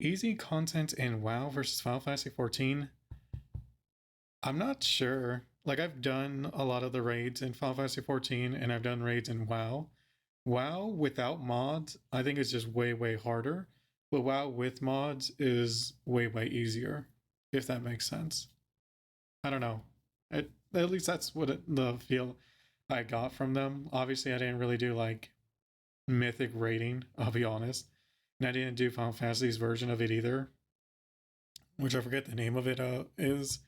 Easy content in WoW versus Final Fantasy 14. I'm not sure. Like, I've done a lot of the raids in Final Fantasy 14, and I've done raids in WoW. WoW without mods, I think is just way, way harder. But WoW with mods is way, way easier, if that makes sense. I don't know. At least that's what the feel I got from them. Obviously, I didn't really do like mythic raiding, I'll be honest. And I didn't do Final Fantasy's version of it either, which I forget the name of it is.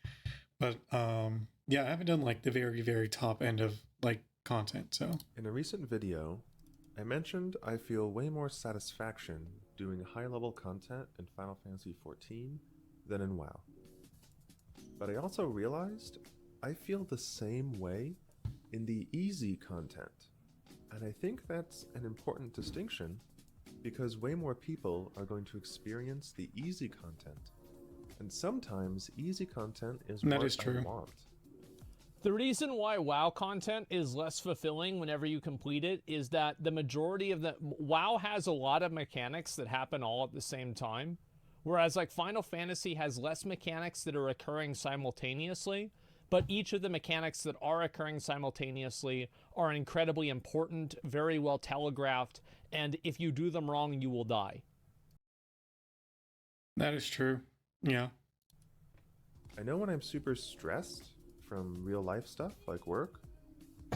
But yeah, I haven't done like the very, very top end of like content. So In a recent video, I mentioned I feel way more satisfaction doing high-level content in Final Fantasy XIV than in WoW. But I also realized I feel the same way in the easy content. And I think that's an important distinction because way more people are going to experience the easy content. And sometimes easy content is that what is true. I want. The reason why WoW content is less fulfilling whenever you complete it is that the majority of the WoW has a lot of mechanics that happen all at the same time, whereas like Final Fantasy has less mechanics that are occurring simultaneously, but each of the mechanics that are occurring simultaneously are incredibly important, very well telegraphed, and if you do them wrong, you will die. That is true. Yeah. I know when I'm super stressed from real life stuff like work,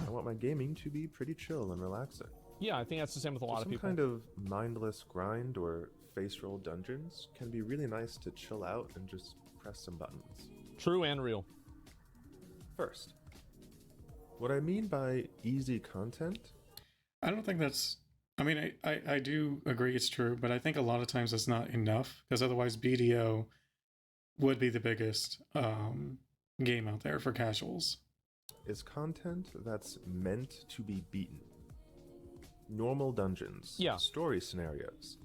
I want my gaming to be pretty chill and relaxing. Yeah, I think that's the same with a lot of Some people. kind of mindless grind or face roll dungeons can be really nice to chill out and just press some buttons. True and real. First, what I mean by easy content, I don't think that's. I mean, I do agree it's true, but I think a lot of times it's not enough because otherwise BDO would be the biggest game out there for casuals. is content that's meant to be beaten. Normal dungeons, Yeah. story scenarios.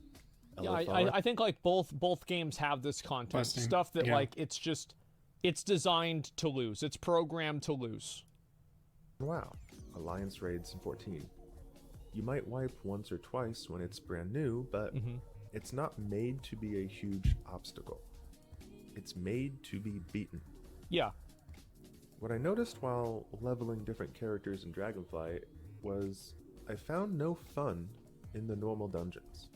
Yeah, LFR. I think like both games have this content Questing, stuff that yeah. like it's designed to lose. It's programmed to lose. Wow, Alliance raids in 14. You might wipe once or twice when it's brand new, but it's not made to be a huge obstacle. It's made to be beaten. Yeah. What I noticed while leveling different characters in Dragonflight was I found no fun in the normal dungeons.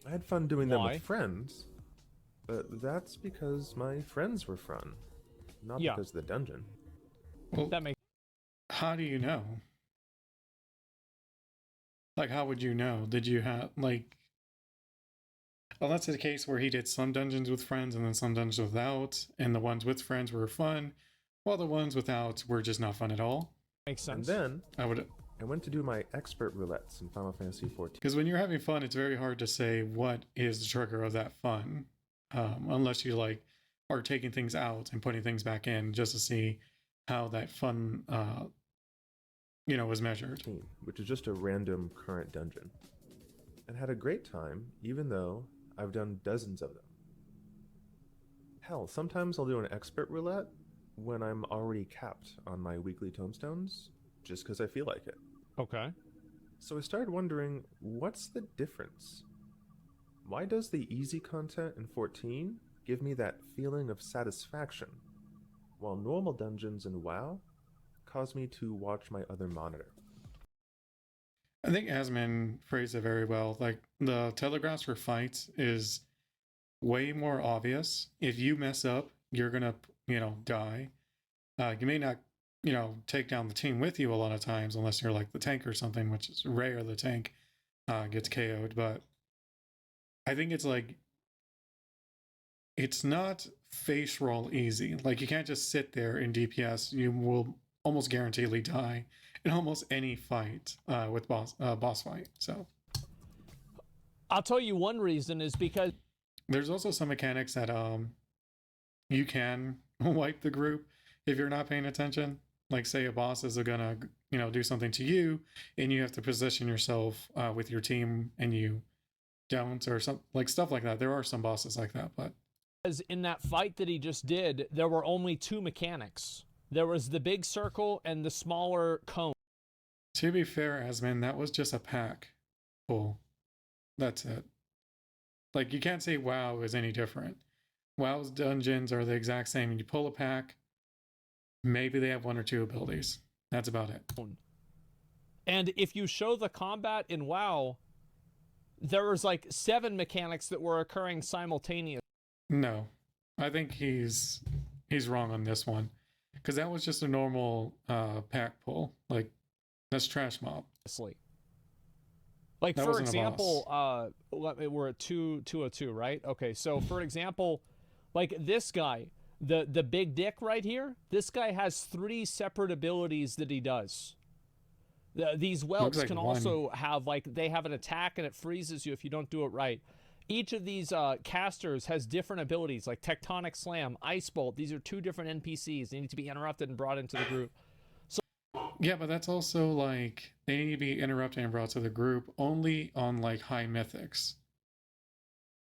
I had fun doing them Why? with friends, but that's because my friends were fun, not Yeah. because of the dungeon. Well, That makes how do you know? Like, how would you know? Did you have like? Unless it's a case where he did some dungeons with friends and then some dungeons without, and the ones with friends were fun, while the ones without were just not fun at all. makes And sense. then I went to do my expert roulettes in Final Fantasy XIV. because when you're having fun, it's very hard to say what is the trigger of that fun, unless you like are taking things out and putting things back in just to see how that fun, was measured. Which is just a random current dungeon. And had a great time, even though I've done dozens of them. Hell, sometimes I'll do an expert roulette when I'm already capped on my weekly tomestones, just because I feel like it. Okay. So I started wondering, what's the difference? Why does the easy content in 14 give me that feeling of satisfaction, while normal dungeons in WoW cause me to watch my other monitor? I think Asman phrased it very well. Like the telegraphs for fights is way more obvious. If you mess up, you're gonna, die. You may not, take down the team with you a lot of times unless you're like the tank or something, which is rare. The tank gets KO'd, but I think it's like it's not face roll easy. Like you can't just sit there in DPS. You will almost guaranteedly die in almost any fight with boss fight. So I'll tell you one reason is because there's also some mechanics that you can wipe the group if you're not paying attention. Like say a boss is gonna do something to you, and you have to position yourself with your team, and you don't, or some like stuff like that. There are some bosses like that, but in that fight that he just did, there were only two mechanics. There was the big circle and the smaller cone. to be fair, Asman, that was just a pack. Cool. That's it. Like, you can't say WoW is any different. WoW's dungeons are the exact same. You pull a pack, maybe they have 1 or 2 abilities. That's about it. And if you show the combat in WoW, there was like 7 mechanics that were occurring simultaneously. No, I think he's wrong on this one, because that was just a normal pack pull. Like, that's trash mob. Like, That for wasn't a example, we're at 202, right? Okay, so for example, like this guy, the big dick right here, this guy has 3 separate abilities that he does. These whelps like can one. also have, like, they have an attack and it freezes you if you don't do it right. Each of these casters has different abilities, like Tectonic Slam, Ice Bolt. These are 2 different NPCs. They need to be interrupted and brought into the group. Yeah, but that's also like, they need to be interrupted and brought to the group only on like high mythics.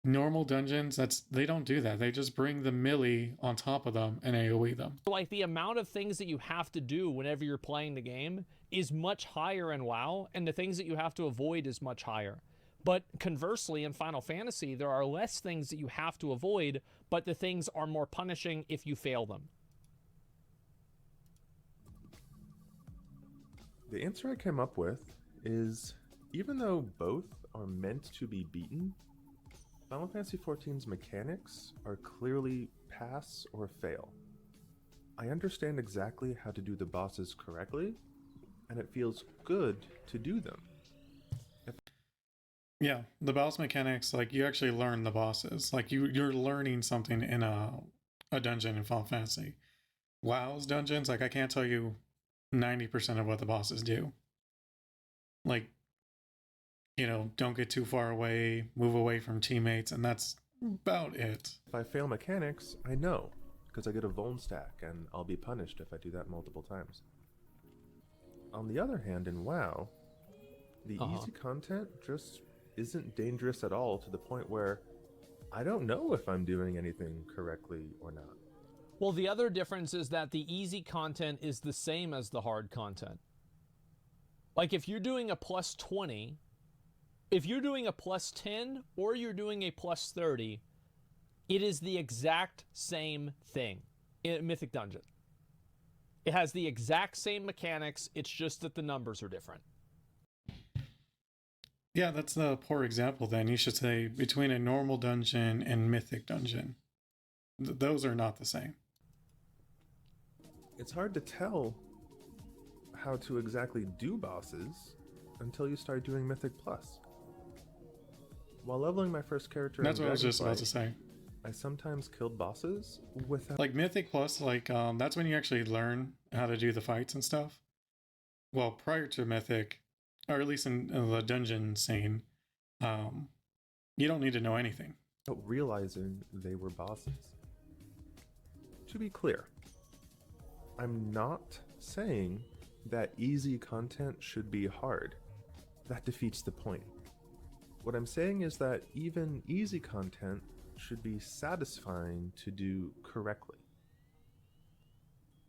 Normal dungeons, they don't do that. They just bring the melee on top of them and AoE them. Like, the amount of things that you have to do whenever you're playing the game is much higher in WoW, and the things that you have to avoid is much higher. But conversely, in Final Fantasy, there are less things that you have to avoid, but the things are more punishing if you fail them. The answer I came up with is, even though both are meant to be beaten, Final Fantasy XIV's mechanics are clearly pass or fail. I understand exactly how to do the bosses correctly, and it feels good to do them. Yeah, the boss mechanics, like, you actually learn the bosses. Like, you're learning something in a dungeon in Final Fantasy. WoW's dungeons, like, I can't tell you 90% of what the bosses do. Like, you know, don't get too far away, move away from teammates, and that's about it. If I fail mechanics, I know, because I get a vuln stack, and I'll be punished if I do that multiple times. On the other hand, in WoW, the easy content just isn't dangerous at all, to the point where I don't know if I'm doing anything correctly or not. Well, the other difference is that the easy content is the same as the hard content. Like, if you're doing a plus 20, if you're doing a plus 10, or you're doing a plus 30, it is the exact same thing in Mythic Dungeon. It has the exact same mechanics, it's just that the numbers are different. Yeah, that's the poor example then. You should say between a normal dungeon and Mythic Dungeon. Those are not the same. It's hard to tell how to exactly do bosses until you start doing Mythic Plus. While leveling my first character That's in what I was just about Dragonflight, to say. I sometimes killed bosses without... Like, Mythic Plus, like, that's when you actually learn how to do the fights and stuff. Well, prior to Mythic, or at least in the dungeon scene, you don't need to know anything. without realizing they were bosses. To be clear, I'm not saying that easy content should be hard. That defeats the point. What I'm saying is that even easy content should be satisfying to do correctly.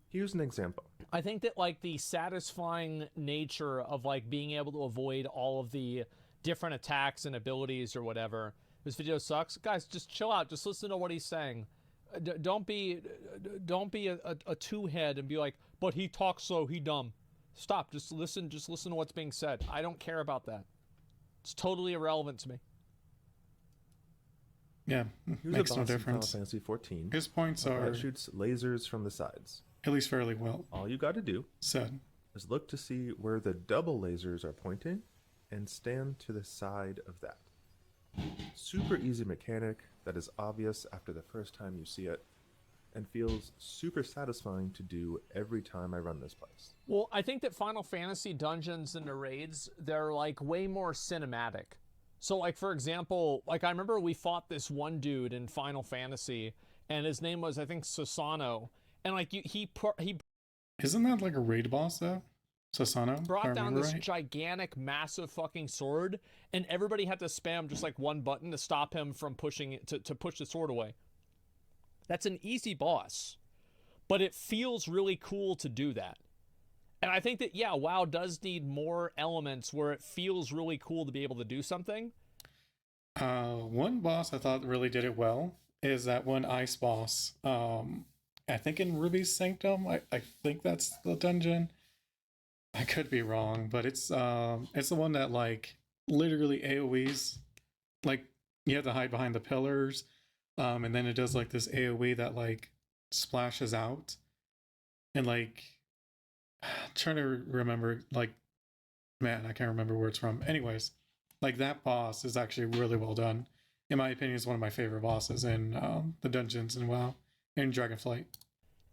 Here's an example. I think that, like, the satisfying nature of, like, being able to avoid all of the different attacks and abilities or whatever. This video sucks. Guys, just chill out. Just listen to what he's saying. Don't be a two-head and be like, but he talks slow, he dumb. Stop. Just listen to what's being said. I don't care about that. It's totally irrelevant to me. Yeah, Here's makes a no boss in difference. Final Fantasy XIV. His points are That shoots lasers from the sides. at least fairly well All you got to do said. is look to see where the double lasers are pointing and stand to the side of that. Super easy mechanic that is obvious after the first time you see it, and feels super satisfying to do every time I run this place. Well, I think that Final Fantasy dungeons and the raids, they're like way more cinematic. So, like, for example, like, I remember we fought this one dude in Final Fantasy, and his name was, I think, Susano, and like he Isn't that like a raid boss though? Sasano? if I brought down remember this right? gigantic, massive fucking sword, and everybody had to spam just like one button to stop him from pushing it, to push the sword away. That's an easy boss, but it feels really cool to do that. And I think that, yeah, WoW does need more elements where it feels really cool to be able to do something. One boss I thought really did it well is that one ice boss. I think in Ruby's Sanctum. I think that's the dungeon. I could be wrong, but it's the one that like literally AoEs. Like you have to hide behind the pillars, and then it does like this AoE that like splashes out, and like trying to remember like man, I can't remember where it's from. Anyways, like that boss is actually really well done. In my opinion, is one of my favorite bosses in the dungeons in WoW in Dragonflight.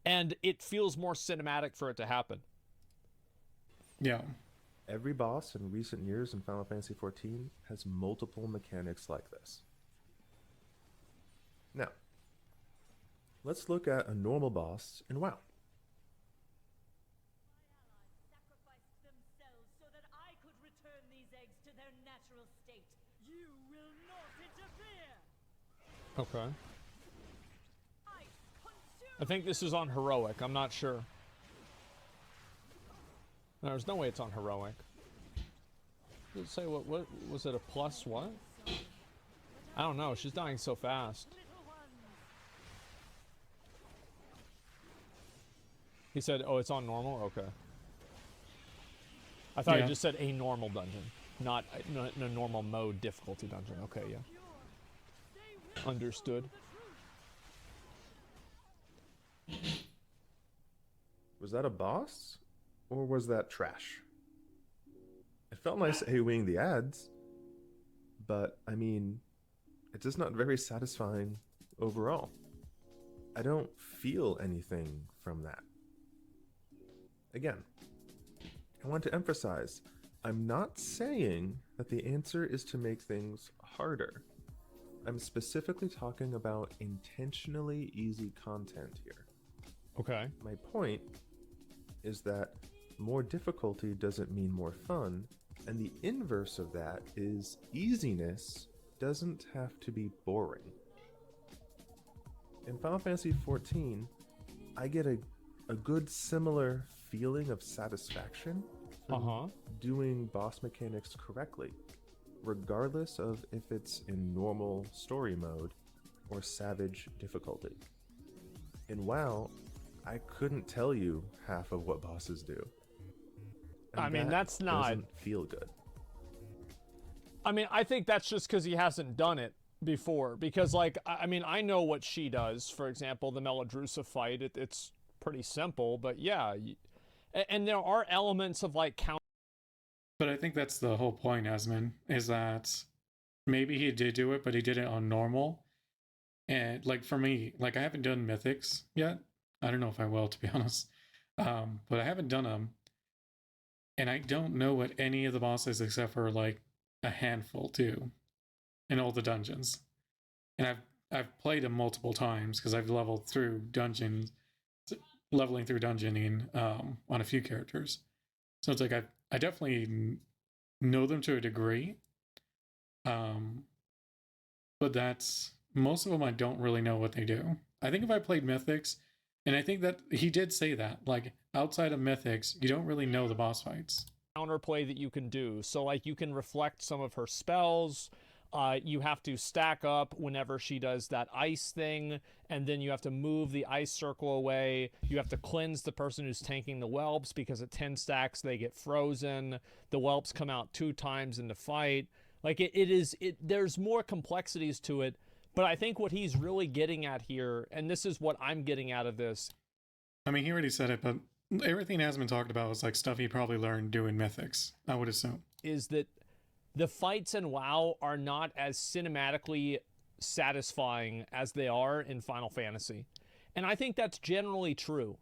And it feels more cinematic for it to happen. Yeah. Every boss in recent years in Final Fantasy XIV has multiple mechanics like this. Now, let's look at a normal boss in WoW. Sacrificed themselves so that I could return these eggs to their natural state. You will not interfere. Okay. I consume. I think this is on heroic. I'm not sure. No, there's no way it's on heroic. Did it say what was it, a plus what? I don't know. She's dying so fast. Little ones. He said, "Oh, it's on normal." Okay. I thought Yeah. he just said a normal dungeon, not a normal mode difficulty dungeon. Okay, yeah. They will Understood. the truth. Was that a boss? Or was that trash? It felt nice AoEing the ads, but I mean, it's just not very satisfying overall. I don't feel anything from that. Again, I want to emphasize, I'm not saying that the answer is to make things harder. I'm specifically talking about intentionally easy content here. Okay. My point is that more difficulty doesn't mean more fun, and the inverse of that is easiness doesn't have to be boring. In Final Fantasy XIV, I get a good similar feeling of satisfaction from doing boss mechanics correctly, regardless of if it's in normal story mode or savage difficulty. In WoW, I couldn't tell you half of what bosses do. And I mean, that that's not. doesn't feel good. I mean, I think that's just because he hasn't done it before. Because, like, I mean, I know what she does. For example, the Meladrusa fight. It's pretty simple, but yeah. And there are elements of like count. But I think that's the whole point, Asmon, is that maybe he did do it, but he did it on normal. And like for me, like I haven't done mythics yet. I don't know if I will, to be honest. But I haven't done them. And I don't know what any of the bosses except for like a handful do in all the dungeons. And I've played them multiple times because I've leveled through dungeons, leveling through dungeoning on a few characters. So it's like I definitely know them to a degree. But that's most of them I don't really know what they do. I think if I played Mythics, and I think that he did say that, like outside of Mythics, you don't really know the boss fights. Counterplay that you can do. So like you can reflect some of her spells. You have to stack up whenever she does that ice thing, and then you have to move the ice circle away. You have to cleanse the person who's tanking the whelps because at 10 stacks they get frozen. The whelps come out 2 times in the fight. Like there's more complexities to it, but I think what he's really getting at here, and this is what I'm getting out of this. I mean, he already said it, but everything Asmon talked about was like stuff he probably learned doing Mythics, I would assume. Is that the fights in WoW are not as cinematically satisfying as they are in Final Fantasy. And I think that's generally true.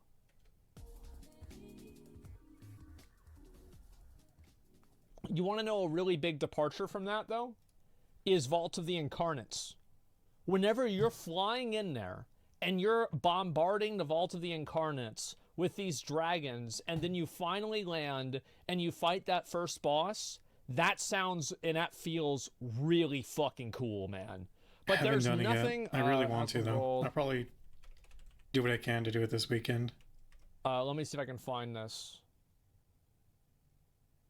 You want to know a really big departure from that, though? Is Vault of the Incarnates. Whenever you're flying in there and you're bombarding the Vault of the Incarnates with these dragons, and then you finally land and you fight that first boss, that sounds and that feels really fucking cool, man. But Haven't there's done it nothing. yet. I really want to, though. I'll probably do what I can to do it this weekend. Let me see if I can find this.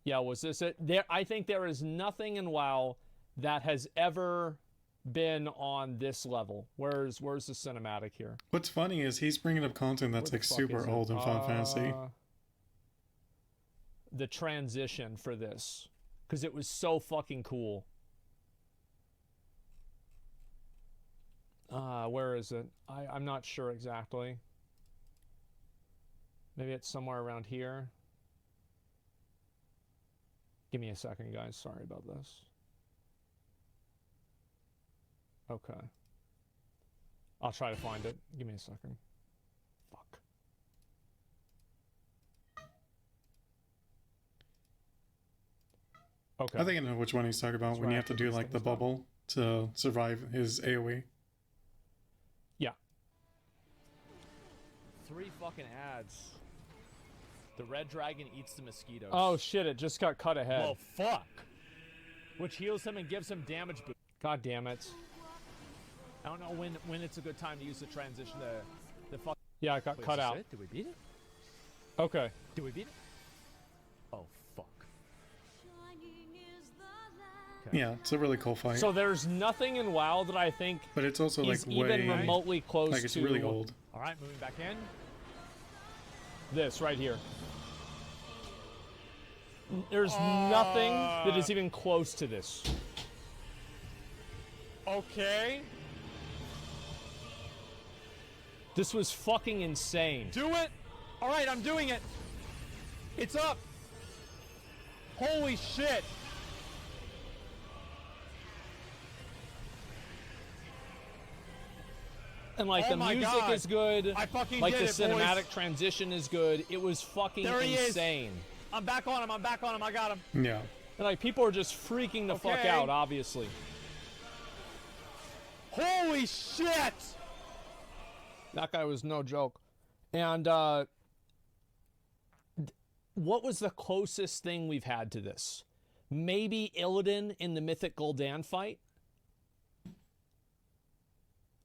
Yeah, was this it? I think there is nothing in WoW that has ever been on this level. Where's the cinematic here? What's funny is he's bringing up content that's Where like the fuck super is it? old in Final Fantasy. The transition for this, because it was so fucking cool. Where is it? I'm not sure exactly. Maybe it's somewhere around here. Give me a second, guys. Sorry about this. Okay. I'll try to find it. Give me a second. Fuck. Okay. I think I know which one he's talking about, That's when right you have to after do these like the things done. bubble to survive his AoE. Yeah. 3 fucking ads. The red dragon eats the mosquitoes. Oh shit, it just got cut ahead. Well, fuck. Which heals him and gives him damage boost. God damn it. I don't know when it's a good time to use the transition to the fuck. Yeah, it got cut out. Did we beat it? Okay. Did we beat it? Oh, fuck. Yeah, it's a really cool fight. So there's nothing in WoW that I think but it's also like is even way remotely close like it's to really old. All right, moving back in. this right here. There's nothing that is even close to this. Okay. This was fucking insane. Do it. All right, I'm doing it. It's up. Holy shit. And like Oh the my music God. is good. I fucking like did the it, boys. cinematic transition is good. It was fucking There he is. insane. I'm back on him. I'm back on him. I got him. Yeah. And like people are just freaking the fuck Okay. out, obviously. Holy shit. That guy was no joke. And what was the closest thing we've had to this? Maybe Illidan in the Mythic Gul'dan fight?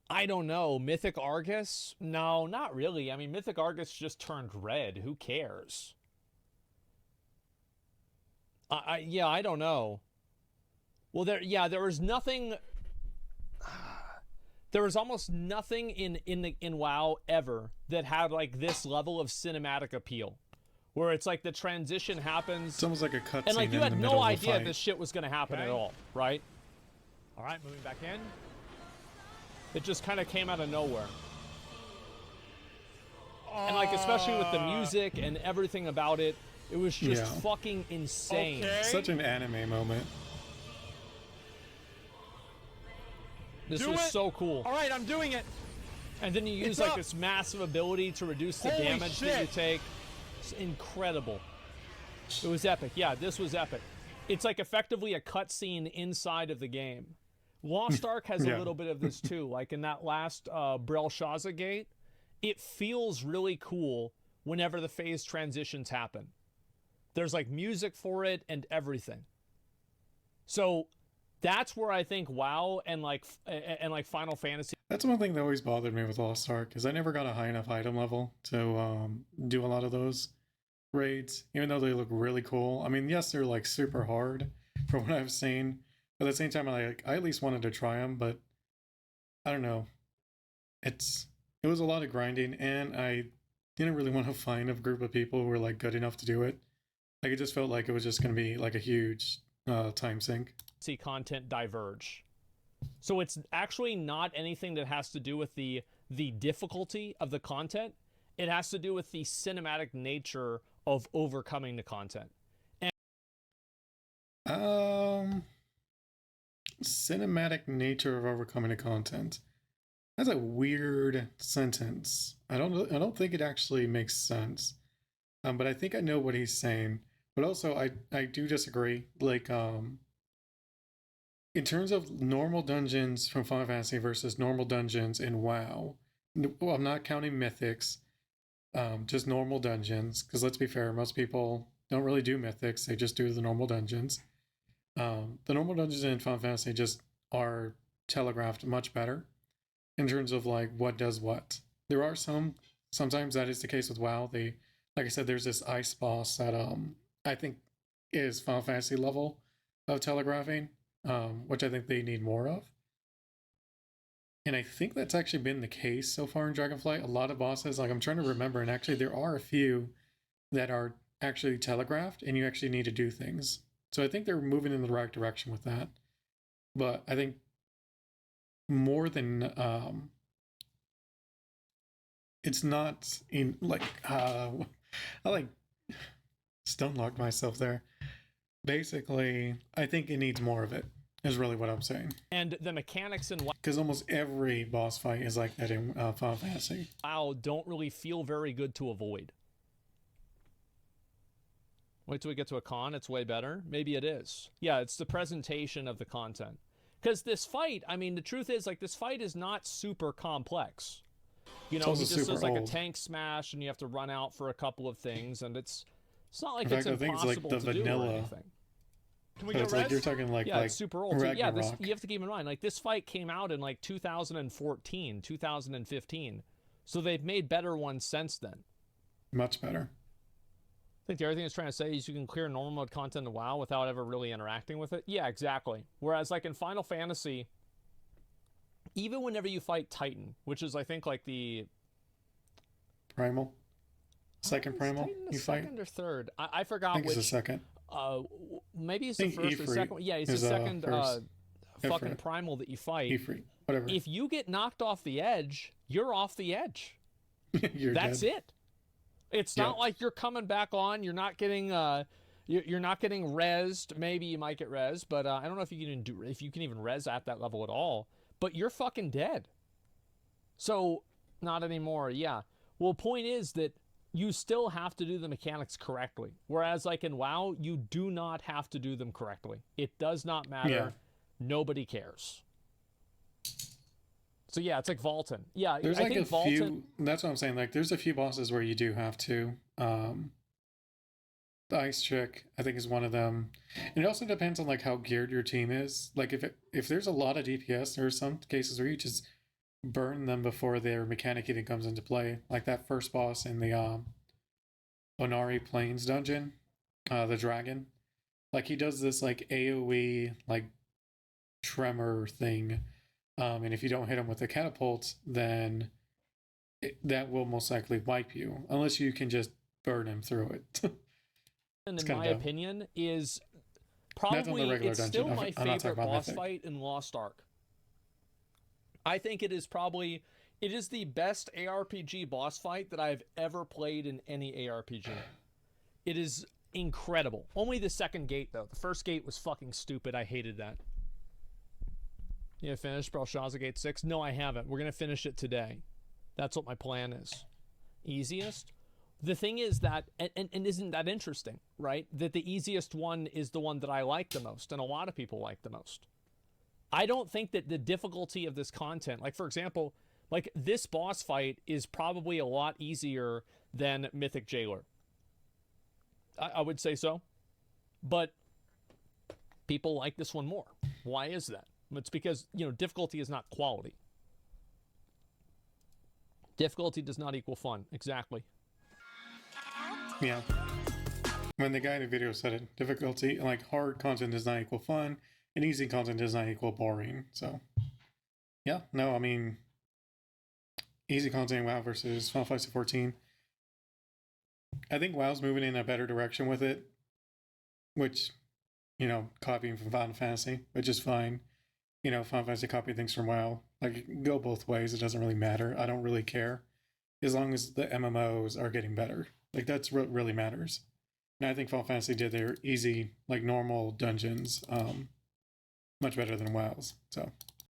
I don't know. Mythic Argus? No, not really. I mean, Mythic Argus just turned red. Who cares? Yeah, I don't know. Well, there was nothing. There was almost nothing in WoW ever that had like this level of cinematic appeal, where it's like the transition happens, It's almost like a cutscene. and like you in had the no middle of the idea fight. this shit was gonna happen at Okay. all, right? All right, moving back in. It just kind of came out of nowhere. And like especially with the music and everything about it, it was just Yeah. fucking insane. Okay. Such an anime moment. This Do was it. so cool. All right, I'm doing it. And then you use It's like up. this massive ability to reduce the Holy damage that you shit. take. It's incredible. It was epic. Yeah, this was epic. It's like effectively a cutscene inside of the game. Lost Ark has Yeah. a little bit of this too. Like in that last Brelshaza gate, it feels really cool whenever the phase transitions happen. There's like music for it and everything. So that's where I think WoW and like Final Fantasy. That's one thing that always bothered me with Lost Ark, is I never got a high enough item level to do a lot of those raids, even though they look really cool. I mean, yes, they're like super hard from what I've seen, but at the same time, I at least wanted to try them. But I don't know, it was a lot of grinding, and I didn't really want to find a group of people who were like good enough to do it. Like it just felt like it was just going to be like a huge time sink. Content diverge. So it's actually not anything that has to do with the difficulty of the content. It has to do with the cinematic nature of overcoming the content. Cinematic nature of overcoming the content. That's a weird sentence. I don't think it actually makes sense. But I think I know what he's saying. But also I do disagree. Like in terms of normal dungeons from Final Fantasy versus normal dungeons in WoW, well, I'm not counting mythics, just normal dungeons, because let's be fair, most people don't really do mythics, they just do the normal dungeons. The normal dungeons in Final Fantasy just are telegraphed much better in terms of like what does what. There are sometimes that is the case with WoW. Like I said, there's this ice boss that I think is Final Fantasy level of telegraphing. which I think they need more of. And I think that's actually been the case so far in Dragonflight. A lot of bosses, like I'm trying to remember, and actually there are a few that are actually telegraphed and you actually need to do things. So I think they're moving in the right direction with that. But I think more than it's not in like I like stun locked myself there. Basically, I think it needs more of it. Is really what I'm saying. And the mechanics in Because almost every boss fight is like that in Final Fantasy. WoW don't really feel very good to avoid. Wait till we get to a con, it's way better. Maybe it is. Yeah, it's the presentation of the content. Because this fight, I mean, the truth is, like, this fight is not super complex. You know, he just does like a tank smash, and you have to run out for a couple of things, and it's not like it's impossible to do or anything. Can we so get it's res? like you're talking like yeah, like it's super old. So, yeah, Ragnarok. you have to keep in mind, like, this fight came out in like 2014, 2015. So they've made better ones since then. Much better. I think the other thing it's trying to say is you can clear normal mode content in WoW without ever really interacting with it. Yeah, exactly. Whereas like in Final Fantasy, even whenever you fight Titan, which is I think like the Primal, second Primal you fight. Second or third? I forgot I think which. it's the second. Maybe it's the first or second. Yeah, it's the second fucking Primal that you fight. Ifrit, whatever. If you get knocked off the edge, you're off the edge. That's dead. it. It's not like you're coming back on. You're not getting you're not getting rezzed. Maybe you might get rezzed, but I don't know if you can even res at that level at all. But you're fucking dead. So not anymore. Yeah. Well, point is that you still have to do the mechanics correctly. Whereas like in WoW, you do not have to do them correctly. It does not matter. Yeah. Nobody cares. So yeah, it's like Vaulton. Yeah, there's I like think a Vaulton, few. That's what I'm saying. Like, there's a few bosses where you do have to. The ice trick, I think, is one of them. And it also depends on like how geared your team is. Like, if there's a lot of DPS, there are some cases where you just burn them before their mechanic even comes into play. Like that first boss in the Onari Plains dungeon, the dragon. Like he does this like AoE like tremor thing. And if you don't hit him with the catapult, then that will most likely wipe you, unless you can just burn him through it. in my opinion, is probably it's still my favorite boss fight in Lost Ark. I think it is the best ARPG boss fight that I've ever played in any ARPG. It is incredible. Only the second gate though. The first gate was fucking stupid. I hated that. You finished Belshazzar Gate 6? No, I haven't. We're going to finish it today. That's what my plan is. Easiest? The thing is that, and isn't that interesting, right? That the easiest one is the one that I like the most, and a lot of people like the most. I don't think that the difficulty of this content, like for example, like this boss fight is probably a lot easier than Mythic Jailer. I would say so. But people like this one more. Why is that? It's because, difficulty is not quality. Difficulty does not equal fun. Exactly. Yeah. When the guy in the video said it, difficulty, like hard content does not equal fun, and easy content does not equal boring. So, yeah, no, I mean, easy content in WoW versus Final Fantasy 14. I think WoW's moving in a better direction with it, which, copying from Final Fantasy, which is fine. Final Fantasy copy things from WoW. Like, go both ways. It doesn't really matter. I don't really care. As long as the MMOs are getting better. Like, that's what really matters. And I think Final Fantasy did their easy, like, normal dungeons much better than WoW's. So,